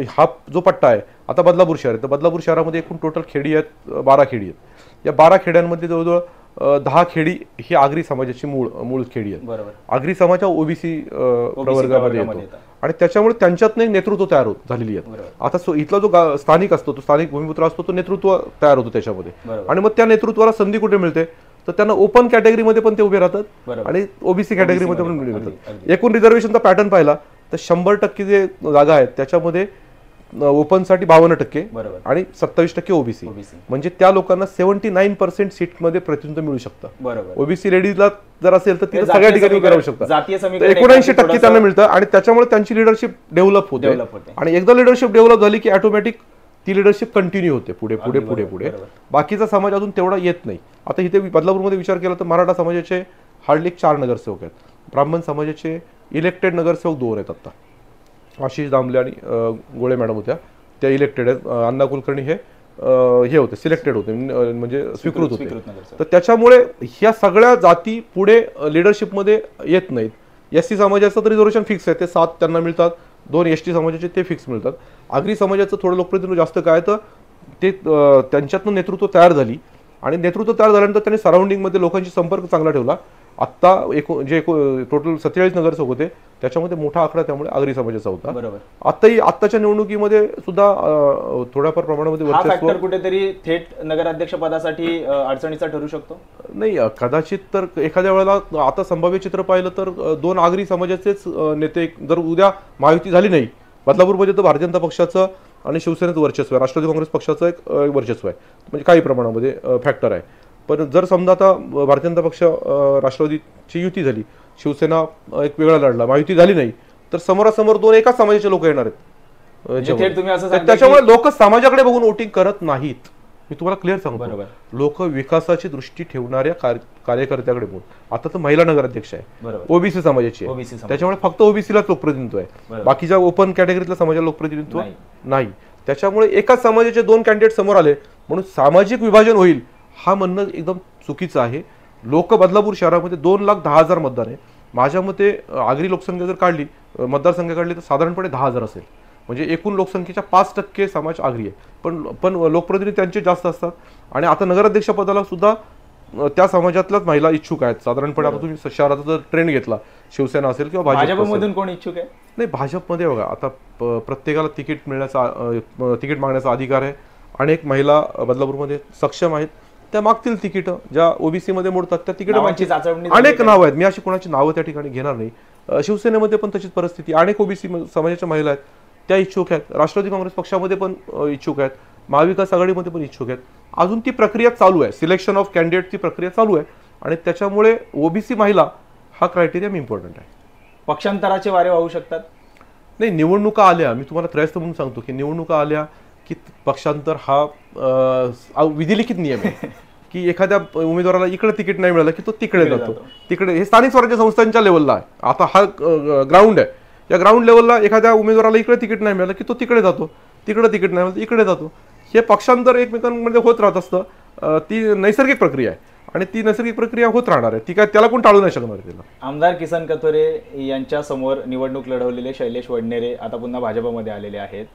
हा जो पट्टा आहे, आता बदलापूर शहर आहे, तर बदलापूर शहरामध्ये एकूण टोटल खेडी आहेत 12 खेडी आहेत. या 12 खेड्यांमध्ये जवळजवळ 10 खेडी ही आगरी समाजाची मूळ खेडी आहेत. आगरी समाज हा ओबीसी प्रवर्गामध्ये येतो आणि त्याच्यामुळे त्यांच्यातनं एक नेतृत्व तयार झालेली आहेत. आता इथला जो स्थानिक असतो, तो स्थानिक भूमिपुत्र असतो, तो नेतृत्व तयार होतो त्याच्यामध्ये. आणि मग त्या नेतृत्वाला संधी कुठे मिळते, तर त्यांना ओपन कॅटेगरीमध्ये पण ते उभे राहतात आणि ओबीसी कॅटेगरीमध्ये पण उभे राहतात. एकूण रिझर्वेशनचा पॅटर्न पाहिला तर 100% जे जागा आहेत त्याच्यामध्ये ओपनसाठी 52% आणि 27% ओबीसी. म्हणजे त्या लोकांना 79% सीटमध्ये प्रतिनिधित्व मिळू शकतं. ओबीसी लेडीजला जर असेल तर तिथे सगळ्या ठिकाणी करू शकतात. 79% त्यांना मिळतं आणि त्याच्यामुळे त्यांची लिडरशिप डेव्हलप होते. आणि एकदा लिडरशिप डेव्हलप झाली की ऑटोमॅटिक ती लिडरशिप कंटिन्यू होते पुढे पुढे पुढे पुढे. बाकीचा समाज अजून तेवढा येत नाही. आता इथे बदलापूरमध्ये विचार केला तर मराठा समाजाचे हार्डली 4 नगरसेवक आहेत. ब्राह्मण समाजाचे इलेक्टेड नगरसेवक 2 आहेत. आता आशिष दामले आणि गोळे मॅडम होत्या, त्या इलेक्टेड आहेत. अण्णा कुलकर्णी हे होते, सिलेक्टेड होते, म्हणजे स्वीकृत होते. तर त्याच्यामुळे ह्या सगळ्या जाती पुढे लिडरशिपमध्ये येत नाहीत. एससी समाजाचं तर रिझर्वेशन फिक्स आहे, ते 7 त्यांना मिळतात. 2 एसटी समाजाचे ते फिक्स मिळतात. आगरी समाजाचं थोडं लोकप्रतिनिधी जास्त काय, तर ते त्यांच्यातनं नेतृत्व तयार झाली आणि नेतृत्व तयार झाल्यानंतर त्यांनी सराउंडिंगमध्ये लोकांशी संपर्क चांगला ठेवला आत्ता टोटल 47 नगरसेवक होते, त्याच्यामध्ये मोठा आकडा त्यामुळे आगरी समाजाचा होता. बरोबर. आत्ताच्या निवडणुकीमध्ये सुद्धा थोड्याफार प्रमाणामध्ये हा वर्चस्व फॅक्टर कुठेतरी थेट नगराध्यक्ष पदासाठी अडचणीचा ठरू शकतो. नाही, कदाचित तर एखाद्या वेळेला आता संभाव्य चित्र पाहिलं तर 2 आगरी समाजाचेच नेते जर उद्या महायुती झाली नाही, बदलापूरमध्ये तर भारतीय जनता पक्षाचं आणि शिवसेनेचं वर्चस्व आहे, राष्ट्रवादी काँग्रेस पक्षाचं एक वर्चस्व आहे, म्हणजे काही प्रमाणामध्ये फॅक्टर आहे. पण जर समजा आता भारतीय जनता पक्ष राष्ट्रवादीची युती झाली, शिवसेना एक वेगळा लढला, महायुती झाली नाही, तर समोरासमोर 2 एकाच समाजाचे लोक येणार आहेत. त्याच्यामुळे लोक समाजाकडे बघून वोटिंग करत नाहीत. मी तुम्हाला क्लिअर सांगतो, लोक विकासाची दृष्टी ठेवणाऱ्या कार्यकर्त्याकडे बघून. आता तर महिला नगराध्यक्ष आहे, ओबीसी समाजाची आहे, त्याच्यामुळे फक्त ओबीसीलाच लोकप्रतिनिधित्व आहे, बाकीच्या ओपन कॅटेगरीतल्या समाजाला लोकप्रतिनिधित्व नाही. त्याच्यामुळे एकाच समाजाचे 2 कॅन्डिडेट समोर आले म्हणून सामाजिक विभाजन होईल हा म्हणणं एकदम चुकीचं आहे. लोक बदलापूर शहरामध्ये 2,10,000 मतदार आहे. माझ्या मते आगरी लोकसंख्या जर काढली, मतदारसंख्या काढली तर साधारणपणे 10,000 असेल, म्हणजे एकूण लोकसंख्येच्या 5% समाज आगरी आहे. पण लोकप्रतिनिधी त्यांचे जास्त असतात. आणि आता नगराध्यक्ष पदाला सुद्धा त्या समाजातल्याच महिला इच्छुक आहेत साधारणपणे. आता तुम्ही शहराचा जर ट्रेंड घेतला, शिवसेना असेल किंवा भाजपमधून कोण इच्छुक आहे? नाही, भाजपमध्ये बघा आता प्रत्येकाला तिकीट मागण्याचा अधिकार आहे. अनेक महिला बदलापूरमध्ये सक्षम आहेत, त्या मागतील तिकीटं, ज्या ओबीसी मध्ये मोडतात त्या तिकीट अनेक नावं आहेत. मी अशी कोणाची नावं त्या ठिकाणी घेणार नाही. शिवसेनेमध्ये पण तशीच परिस्थिती, अनेक ओबीसी समाजाच्या महिला आहेत, त्या इच्छुक आहेत. राष्ट्रवादी काँग्रेस पक्षामध्ये पण इच्छुक आहेत, महाविकास आघाडीमध्ये पण इच्छुक आहेत. अजून ती प्रक्रिया चालू आहे, सिलेक्शन ऑफ कॅन्डिडेटची प्रक्रिया चालू आहे. आणि त्याच्यामुळे ओबीसी महिला हा क्रायटेरिया इम्पॉर्टंट आहे. पक्षांतराचे वारे वाहू शकतात. नाही, निवडणुका आल्या, मी तुम्हाला त्रयस्थ म्हणून सांगतो की निवडणुका आल्या की पक्षांतर हा विधिलिखित नियम आहे की एखाद्या उमेदवाराला इकडे तिकीट नाही मिळालं की तो तिकडे जातो. तिकडे हे स्थानिक स्वराज्य संस्थांच्या लेवलला आहे. आता हा ग्राउंड आहे, या ग्राउंड लेवलला एखाद्या उमेदवाराला इकडे तिकीट नाही मिळालं की तो तिकडे जातो, तिकडे तिकीट नाही मिळालं इकडे जातो. हे पक्षांतर एकमेकांमध्ये होत राहत असतं. ती नैसर्गिक प्रक्रिया आहे आणि ती नैसर्गिक प्रक्रिया होत राहणार आहे. ती काय त्याला कोण टाळू नाही शकणार. त्याला आमदार किसन कथोरे यांच्या समोर निवडणूक लढवलेले शैलेश वडनेरे आता पुन्हा भाजपमध्ये आलेले आहेत.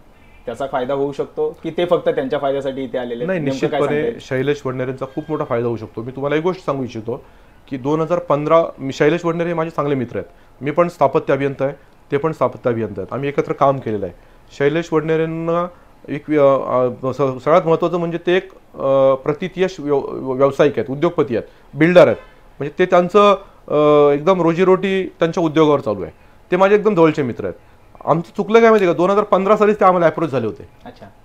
त्याचा फायदा होऊ शकतो की ते फक्त त्यांच्या फायद्यासाठी इथे आलेले? नाही, निश्चितपणे शैलेश वडनेरेंचा खूप मोठा फायदा होऊ शकतो. मी तुम्हाला एक गोष्ट सांगू इच्छितो की 2015 शैलेश वडनेरे हे माझे चांगले मित्र आहेत. मी पण स्थापत्य अभियंता आहे, ते पण स्थापत्य अभियंता आहेत. आम्ही एकत्र काम केलेलं आहे. शैलेश वडनेरेंना एक सगळ्यात महत्त्वाचं म्हणजे ते एक प्रतियश व्यावसायिक आहेत, उद्योगपती आहेत, बिल्डर आहेत. म्हणजे ते त्यांचं एकदम रोजीरोटी त्यांच्या उद्योगावर चालू आहे. ते माझे एकदम जवळचे मित्र आहेत. आमचं चुकलं काय माहिती का, 2015 सालीच ते आम्हाला अप्रोच झाले होते.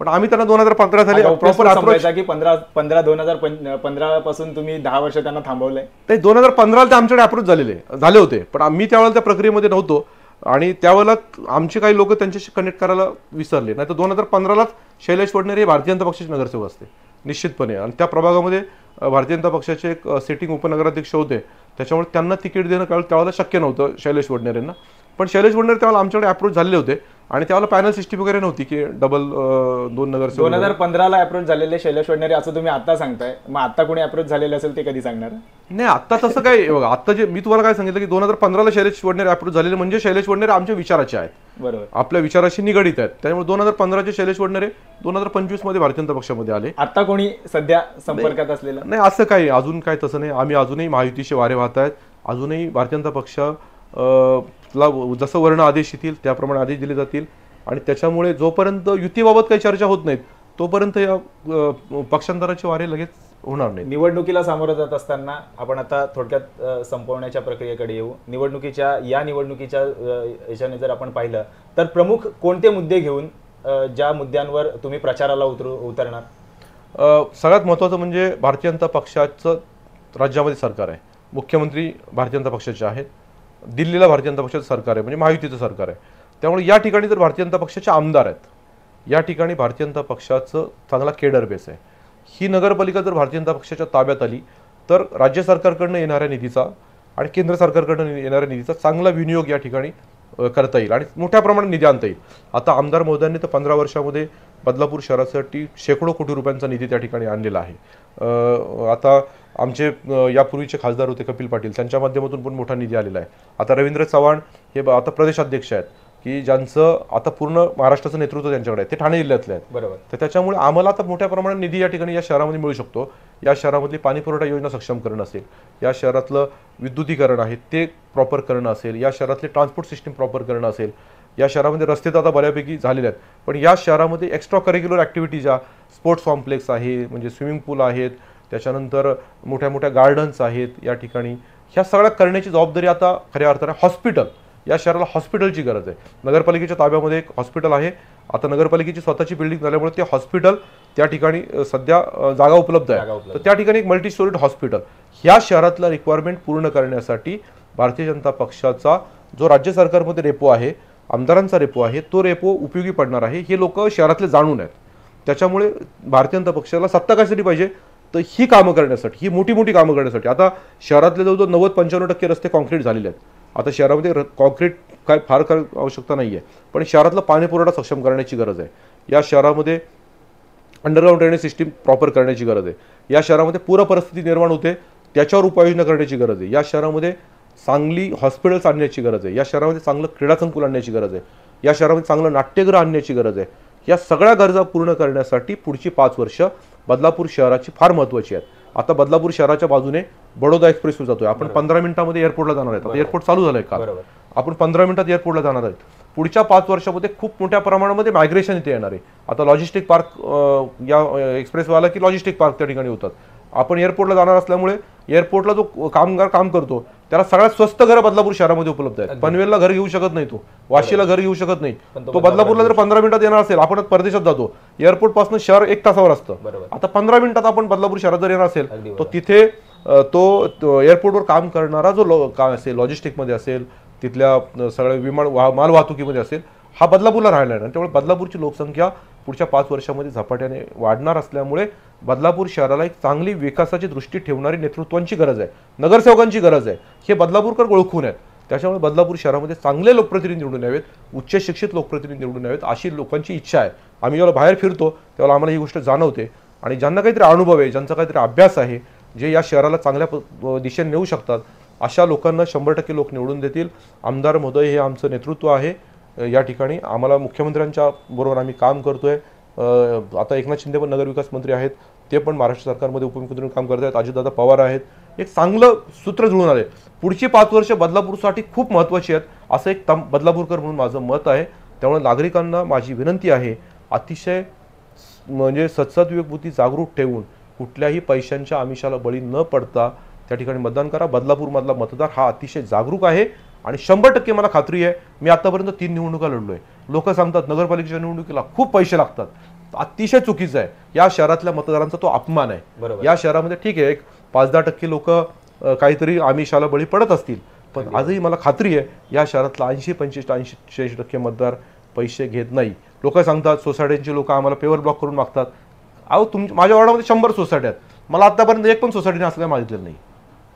पण आम्ही त्यांना 2015 साली प्रॉपर अप्रोच की 2015 पासून तुम्ही 10 वर्ष त्यांना थांबवलंय. ते 2015 ते आमच्याकडे अप्रोच झाले होते, पण आम्ही त्यावेळेला त्या प्रक्रियेमध्ये नव्हतो आणि त्यावेळेला आमचे काही लोक त्यांच्याशी कनेक्ट करायला विसरले. नाही तर 2015लाच शैलेश वडनेरे हे भारतीय जनता पक्षाचे नगरसेवक असते निश्चितपणे. आणि त्या प्रभागामध्ये भारतीय जनता पक्षाचे एक सिटिंग उपनगराध्यक्ष होते, त्याच्यामुळे त्यांना तिकीट देणं त्यावेळेला शक्य नव्हतं शैलेश वडनेरेंना. पण शैलेश वडनेरे त्यावेळेला आमच्याकडे अप्रोच झालेले होते आणि त्यावेळेला पॅनल सिस्टीम वगैरे नव्हती की डबल 2 नगरसेवक. 2015ला अप्रोच झालेले शैलेश वडनेरे असं तुम्ही आता सांगताय, मग आता कोणी अप्रोच झालेले असेल ते कधी सांगणार? नाही, आता तसं काय बघा, आता जे मी तुम्हाला काय सांगितलं की 2015ला शैलेश वडनेरे अप्रोच झालेले म्हणजे शैलेश वडनेरे आमच्या विचाराचे आहेत, बरोबर, आपल्या विचाराशी निगडीत आहेत. त्यामुळे 2015चे शैलेश वडनेरे 2025 मध्ये भारतीय जनता पक्षामध्ये आले. आता कोणी सध्या संपर्कात असलेलं नाही, असं काही अजून काय तसं नाही. आम्ही अजूनही महायुतीचे वारे वाहत आहेत. अजूनही भारतीय जनता पक्ष जसं वर्ण आदेश येतील त्याप्रमाणे आदेश दिले जातील. आणि त्याच्यामुळे जोपर्यंत युतीबाबत काही चर्चा होत नाहीत तोपर्यंत या पक्षांतराचे वारे लगेच होणार नाही. निवडणुकीला सामोरं जात असताना आपण आता थोडक्यात संपवण्याच्या प्रक्रियेकडे येऊ. निवडणुकीच्या याच्याने जर आपण पाहिलं तर प्रमुख कोणते मुद्दे घेऊन ज्या मुद्द्यांवर तुम्ही प्रचाराला उतरणार? सगळ्यात महत्त्वाचं म्हणजे भारतीय जनता पक्षाचं राज्यामध्ये सरकार आहे, मुख्यमंत्री भारतीय जनता पक्षाचे आहेत, दिल्लीला भारतीय जनता पक्षाचं सरकार आहे, म्हणजे महायुतीचं सरकार आहे. त्यामुळे या ठिकाणी जर भारतीय जनता पक्षाचे आमदार आहेत, या ठिकाणी भारतीय जनता पक्षाचं चांगला केडर बेस आहे. ही नगरपालिका जर भारतीय जनता पक्षाच्या ताब्यात आली तर राज्य सरकारकडनं येणाऱ्या निधीचा आणि केंद्र सरकारकडनं येणाऱ्या निधीचा चांगला विनियोग या ठिकाणी करता येईल आणि मोठ्या प्रमाणात निधी आणता येईल. आता आमदार महोदयांनी तर 15 वर्षामध्ये बदलापूर शहरासाठी शेकडो कोटी रुपयांचा निधी त्या ठिकाणी आणलेला आहे. आता आमचे यापूर्वीचे खासदार होते कपिल पाटील, त्यांच्या माध्यमातून पण मोठा निधी आलेला आहे. आता रवींद्र चव्हाण हे आता प्रदेशाध्यक्ष आहेत की ज्यांचं आता पूर्ण महाराष्ट्राचं नेतृत्व त्यांच्याकडे आहे, ते ठाणे जिल्ह्यातले आहेत, बरोबर. तर त्याच्यामुळे आम्हाला आता मोठ्या प्रमाणात निधी या ठिकाणी या शहरामध्ये मिळू शकतो. या शहरामधली पाणी पुरवठा योजना सक्षम करणं असेल, या शहरातलं विद्युतीकरण आहे ते प्रॉपर करणं असेल, या शहरातले ट्रान्सपोर्ट सिस्टीम प्रॉपर करणं असेल, या शहरामध्ये रस्ते तर आता बऱ्यापैकी झालेले आहेत, पण या शहरामध्ये एक्स्ट्रा करिक्युलर ॲक्टिव्हिटी ज्या स्पोर्ट्स कॉम्प्लेक्स आहे, म्हणजे स्विमिंग पूल आहेत, त्याच्यानंतर मोठ्या मोठ्या गार्डन्स आहेत या ठिकाणी, ह्या सगळ्या करण्याची जबाबदारी आता खऱ्या अर्थाने हॉस्पिटल, या शहराला हॉस्पिटलची गरज आहे. नगरपालिकेच्या ताब्यामध्ये एक हॉस्पिटल आहे, आता नगरपालिकेची स्वतःची बिल्डिंग झाल्यामुळे ते हॉस्पिटल त्या ठिकाणी सध्या जागा उपलब्ध आहे, तर त्या ठिकाणी एक मल्टी स्टोरीड हॉस्पिटल ह्या शहरातला रिक्वायरमेंट पूर्ण करण्यासाठी भारतीय जनता पक्षाचा जो राज्य सरकारमध्ये रेपो आहे, आमदारांचा रेपो आहे, तो रेपो उपयोगी पडणार आहे. हे लोक शहरातले जाणून आहेत. त्याच्यामुळे भारतीय जनता पक्षाला सत्ता कशासाठी पाहिजे, तर ही कामं करण्यासाठी, ही मोठी मोठी कामं करण्यासाठी. आता शहरातले जवळजवळ 90-95% रस्ते कॉन्क्रीट झालेले आहेत. आता शहरामध्ये कॉन्क्रीट काय फार आवश्यकता नाही आहे, पण शहरातलं पाणी पुरवठा सक्षम करण्याची गरज आहे. या शहरामध्ये अंडरग्राऊंड ड्रेनेज सिस्टीम प्रॉपर करण्याची गरज आहे. या शहरामध्ये पूर परिस्थिती निर्माण होते, त्याच्यावर उपाययोजना करण्याची गरज आहे. या शहरामध्ये चांगली हॉस्पिटल्स आणण्याची गरज आहे. या शहरामध्ये चांगलं क्रीडा संकुल आणण्याची गरज आहे. या शहरामध्ये चांगलं नाट्यगृह आणण्याची गरज आहे. या सगळ्या गरजा पूर्ण करण्यासाठी पुढची 5 वर्ष बदलापूर शहराची फार महत्त्वाची आहेत. आता बदलापूर शहराच्या बाजूने बडोदा एक्सप्रेसवे जातोय आपण, 15 मिनिटांमध्ये एअरपोर्टला जाणार आहेत. आता एअरपोर्ट चालू झालंय का, आपण 15 मिनिटात एअरपोर्टला जाणार आहेत. पुढच्या 5 वर्षामध्ये खूप मोठ्या प्रमाणामध्ये मायग्रेशन इथे येणार आहे. आता लॉजिस्टिक पार्क या एक्सप्रेसवे आला की लॉजिस्टिक पार्क त्या ठिकाणी होतात. आपण एअरपोर्टला जाणार असल्यामुळे एअरपोर्टला जो कामगार काम करतो त्याला सगळ्यात स्वस्त घरं बदलापूर शहरामध्ये उपलब्ध आहेत. पनवेलला घर घेऊ शकत नाही, तो वाशीला घर घेऊ शकत नाही. तो बदलापूरला जर 15 मिनिटात येणार असेल, आपण परदेशात जातो, एअरपोर्ट पासून शहर 1 तासावर असतं. आता 15 मिनिटात आपण बदलापूर शहरात जर येणार असेल, तो तिथे तो एअरपोर्टवर काम करणारा जो काम असेल, लॉजिस्टिकमध्ये असेल, तिथल्या सगळ्या माल वाहतुकीमध्ये असेल, हा बदलापूरला राहिला आहे. त्यामुळे बदलापूरची लोकसंख्या पुढच्या 5 वर्षामध्ये झपाट्याने वाढणार असल्यामुळे बदलापूर शहराला एक चांगली विकासाची दृष्टी ठेवणारी नेतृत्वांची गरज आहे, नगरसेवकांची गरज आहे. हे बदलापूरकर ओळखून आहेत. त्याच्यामुळे बदलापूर शहरामध्ये चांगले लोकप्रतिनिधी निवडून यावेत, उच्च शिक्षित लोकप्रतिनिधी निवडून यावेत, अशी लोकांची इच्छा आहे. आम्ही जेव्हा बाहेर फिरतो तेव्हा आम्हाला ही गोष्ट जाणवते. आणि ज्यांना काहीतरी अनुभव आहे, ज्यांचा काहीतरी अभ्यास आहे, जे या शहराला चांगल्या दिशेने नेऊ शकतात, अशा लोकांना 100% लोक निवडून देतील. आमदार महोदय हे आमचं नेतृत्व आहे. या ठिकाणी आम्हाला मुख्यमंत्र्यांच्या बरोबर आम्ही काम करतोय. आता एकनाथ शिंदे पण नगरविकास मंत्री आहेत, ते पण महाराष्ट्र सरकारमध्ये उपमुख्यमंत्री म्हणून काम करत आहेत. अजितदादा पवार आहेत. एक चांगलं सूत्र जुळून आले. पुढची 5 वर्ष बदलापूरसाठी खूप महत्त्वाची आहेत, असं एक बदलापूरकर म्हणून माझं मत आहे. त्यामुळे नागरिकांना माझी विनंती आहे, अतिशय म्हणजे सत्सद विवेकबुद्धी जागरूक ठेवून कुठल्याही पैशांच्या आमिषाला बळी न पडता त्या ठिकाणी मतदान करा. बदलापूरमधला मतदार हा अतिशय जागरूक आहे आणि 100% मला खात्री आहे. मी आतापर्यंत 3 निवडणुका लढलोय. लोक सांगतात नगरपालिकेच्या निवडणुकीला खूप पैसे लागतात, अतिशय चुकीचं आहे. या शहरातल्या मतदारांचा तो अपमान आहे. या शहरामध्ये ठीक आहे, एक 5-10% लोक काहीतरी आमिषाला बळी पडत असतील, पण आजही मला खात्री आहे या शहरातला 80-85-86% मतदार पैसे घेत नाही. लोक सांगतात सोसायट्यांची लोक आम्हाला पेवर ब्लॉक करून मागतात. अहो माझ्या वॉर्डामध्ये 100 सोसायट्या आहेत, मला आतापर्यंत एक पण सोसायटीने असं काय मागितलेलं नाही.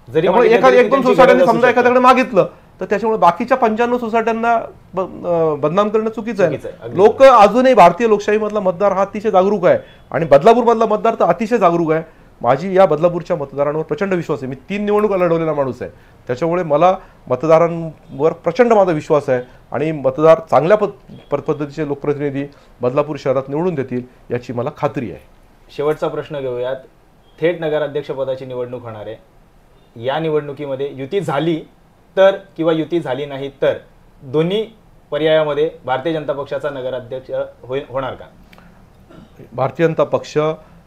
त्यामुळे एखाद्या 1-2 सोसायट्यांनी समजा एखाद्याकडे मागितलं तर त्याच्यामुळे बाकीच्या 95 सोसायट्यांना बदनाम करणं चुकीचं आहे. लोक अजूनही भारतीय लोकशाही मधला मतदार हा अतिशय जागरूक आहे आणि बदलापूर मधला मतदार तर अतिशय जागरूक आहे. माझी या बदलापूरच्या मतदारांवर प्रचंड विश्वास आहे. मी 3 निवडणुका लढवलेला माणूस आहे. त्याच्यामुळे मला मतदारांवर प्रचंड माझा विश्वास आहे आणि मतदार चांगल्या पद्धतीचे लोकप्रतिनिधी बदलापूर शहरात निवडून देतील याची मला खात्री आहे. शेवटचा प्रश्न घेऊयात. थेट नगराध्यक्षपदाची निवडणूक होणार आहे. या निवडणुकीमध्ये युती झाली तर किंवा युती झाली नाही तर दोन्ही पर्यायामध्ये भारतीय जनता पक्षाचा नगराध्यक्ष होणार का? भारतीय जनता पक्ष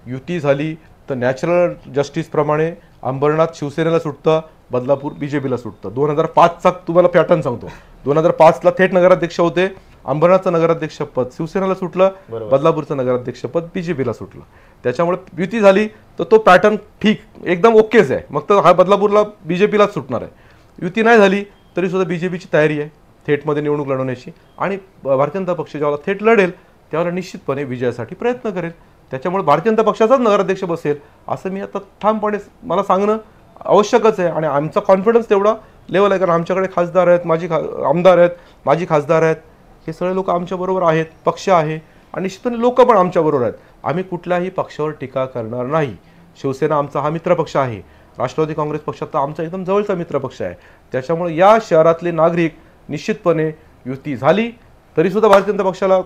युती झाली तर नॅचरल जस्टिस प्रमाणे अंबरनाथ शिवसेनेला सुटतं, बदलापूर बीजेपीला सुटतं. 2005चा तुम्हाला पॅटर्न सांगतो. 2005ला थेट नगराध्यक्ष होते, अंबरनाथचं नगराध्यक्ष पद शिवसेनेला सुटलं, बदलापूरचं नगराध्यक्ष पद बीजेपीला सुटलं. त्याच्यामुळे युती झाली तर तो पॅटर्न ठीक एकदम ओकेच आहे, मग तर हा बदलापूरला बीजेपीलाच सुटणार आहे. युती नाही झाली तरी सुद्धा बीजेपीची तयारी आहे थेटमध्ये निवडणूक लढवण्याची आणि भारतीय जनता पक्ष जेव्हा थेट लढेल त्यावेळेला निश्चितपणे विजयासाठी प्रयत्न करेल. त्याच्यामुळे भारतीय जनता पक्षाचाच नगराध्यक्ष बसेल असं मी आता ठामपणे मला सांगणं आवश्यकच आहे आणि आमचा कॉन्फिडन्स तेवढा लेवल आहे, कारण आमच्याकडे खासदार आहेत, आमदार आहेत, माजी खासदार आहेत, हे सगळे लोक आमच्याबरोबर आहेत, पक्ष आहे आणि निश्चितपणे लोक पण आमच्याबरोबर आहेत. आम्ही कुठल्याही पक्षावर टीका करणार नाही. शिवसेना आमचा हा मित्रपक्ष आहे, राष्ट्रवादी काँग्रेस पक्षाचा आमचा एकदम जवळचा मित्रपक्ष आहे. त्याच्यामुळे या शहरातले नागरिक निश्चितपणे युती झाली तरीसुद्धा भारतीय जनता पक्षाला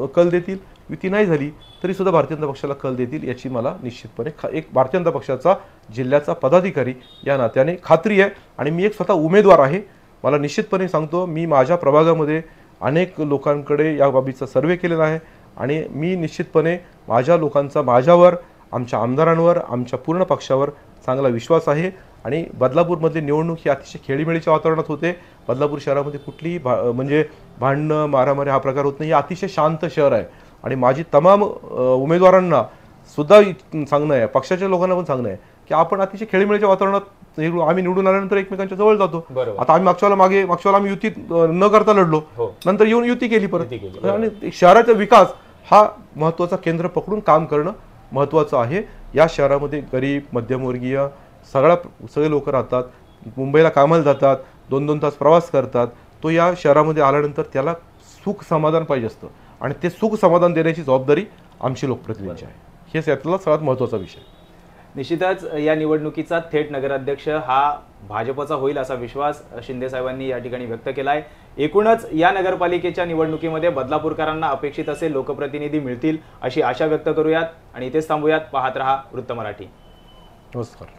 कल देतील, युती नाही झाली तरी सुद्धा भारतीय जनता पक्षाला कल देतील याची मला निश्चितपणे एक भारतीय जनता पक्षाचा जिल्ह्याचा पदाधिकारी या नात्याने खात्री आहे. आणि मी एक स्वतः उमेदवार आहे. मला निश्चितपणे सांगतो, मी माझ्या प्रभागामध्ये अनेक लोकांकडे या बाबीचा सर्वे केलेला आहे आणि मी निश्चितपणे माझ्या लोकांचा माझ्यावर, आमच्या आमदारांवर, आमच्या पूर्ण पक्षावर चांगला विश्वास आहे. आणि बदलापूरमधली निवडणूक ही अतिशय खेळीमेळीच्या वातावरणात होते. बदलापूर शहरामध्ये कुठलीही म्हणजे भांडणं मारामारी हा प्रकार होत नाही. हे अतिशय शांत शहर आहे आणि माझी तमाम उमेदवारांना सुद्धा सांगणं आहे, पक्षाच्या लोकांना पण सांगणं आहे की आपण अतिशय खेळीमेळीच्या वातावरणात आम्ही निवडून आल्यानंतर एकमेकांच्या जवळ जातो. आता आम्ही मागच्या आम्ही युती न करता लढलो, नंतर येऊन युती केली परत. आणि शहराचा विकास हा महत्वाचा केंद्र पकडून काम करणं महत्वाचं आहे. या शहरामध्ये गरीब, मध्यमवर्गीय सगळे लोक राहतात, मुंबईला कामाला जातात, 2-2 तास प्रवास करतात. तो या शहरामध्ये आल्यानंतर त्याला सुख समाधान पाहिजे असतं आणि ते सुख समाधान देण्याची जबाबदारी आमची लोकप्रतिनिधींची आहे. हेच यातला सर्वात महत्त्वाचा विषय. निश्चितच या निवडणुकीचा थेट नगराध्यक्ष हा भाजपचा होईल असा विश्वास शिंदे साहेबांनी या ठिकाणी व्यक्त केला आहे. एकूणच या नगरपालिकेच्या निवडणुकीमध्ये बदलापूरकरांना अपेक्षित असे लोकप्रतिनिधी मिळतील अशी आशा व्यक्त करूयात आणि इथेच थांबूयात. पाहत रहा वृत्त मराठी. नमस्कार.